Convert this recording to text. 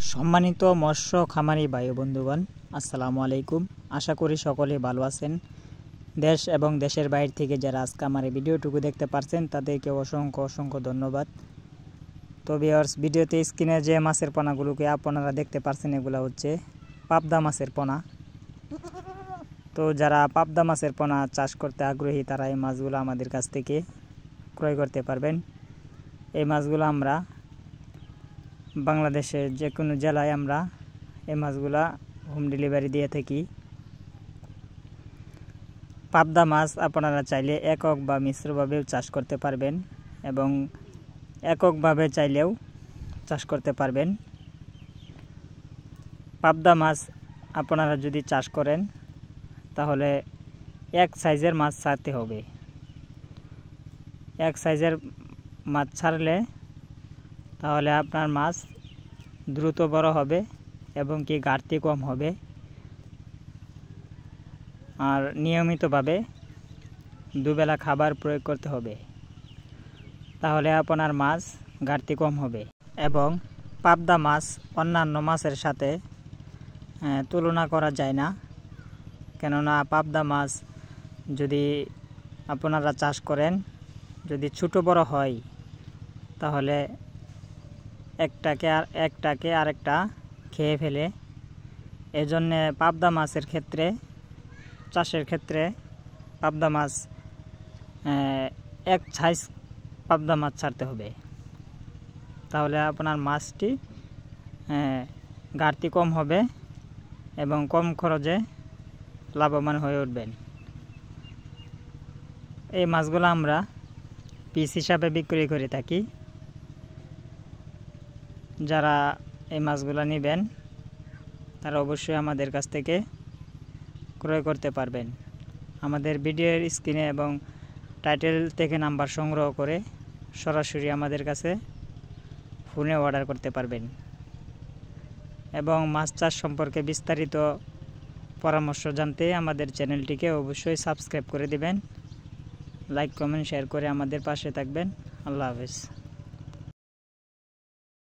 সম্মানিত মৎস্য খামারি ভাই বন্ধুগণ, আসসালামু আলাইকুম। আশা করি সকলে ভালো আছেন। দেশ এবং দেশের বাইরে থেকে যারা আজকে আমার এই ভিডিওটুকু দেখতে পারছেন তাদেরকে অসংখ্য ধন্যবাদ। তো ভিউয়ার্স, ভিডিওতে স্ক্রিনে যে মাছের পোনাগুলোকে আপনারা দেখতে পারছেন এগুলো হচ্ছে পাবদা মাছের পোনা। তো যারা পাবদা মাছের পোনা চাষ করতে আগ্রহী তারা এই মাছগুলো আমাদের কাছ থেকে ক্রয় করতে পারবেন। এই মাছগুলো আমরা বাংলাদেশের যে কোনো জেলায় আমরা এই মাছগুলা হোম ডেলিভারি দিয়ে থাকি। পাবদা মাছ আপনারা চাইলে একক বা মিশ্রভাবেও চাষ করতে পারবেন এবং এককভাবে চাইলেও চাষ করতে পারবেন। পাবদা মাছ আপনারা যদি চাষ করেন তাহলে এক সাইজের মাছ ছাড়তে হবে। এক সাইজের মাছ ছাড়লে তাহলে আপনার মাছ দ্রুত বড় হবে এবং কি ঘাটতি কম হবে। আর নিয়মিতভাবে দুবেলা খাবার প্রয়োগ করতে হবে, তাহলে আপনার মাছ ঘাটতি কম হবে। এবং পাবদা মাছ অন্যান্য মাছের সাথে তুলনা করা যায় না, কেননা পাবদা মাছ যদি আপনারা চাষ করেন, যদি ছোট বড় হয় তাহলে একটাকে আরেকটা খেয়ে ফেলে। এজন্য পাবদা মাছের ক্ষেত্রে, চাষের ক্ষেত্রে পাবদা মাছ এক সাইজ পাবদা মাছ ছাড়তে হবে, তাহলে আপনার মাছটি ঘাটতি কম হবে এবং কম খরচে লাভবান হয়ে উঠবেন। এই মাছগুলো আমরা পিস হিসাবে বিক্রি করে থাকি। যারা এই মাছগুলো নেবেন তারা অবশ্যই আমাদের কাছ থেকে ক্রয় করতে পারবেন। আমাদের ভিডিওর স্ক্রিনে এবং টাইটেল থেকে নাম্বার সংগ্রহ করে সরাসরি আমাদের কাছে ফোনে অর্ডার করতে পারবেন। এবং মাছ চাষ সম্পর্কে বিস্তারিত পরামর্শ জানতে আমাদের চ্যানেলটিকে অবশ্যই সাবস্ক্রাইব করে দিবেন। লাইক, কমেন্ট, শেয়ার করে আমাদের পাশে থাকবেন। আল্লাহ হাফেজ।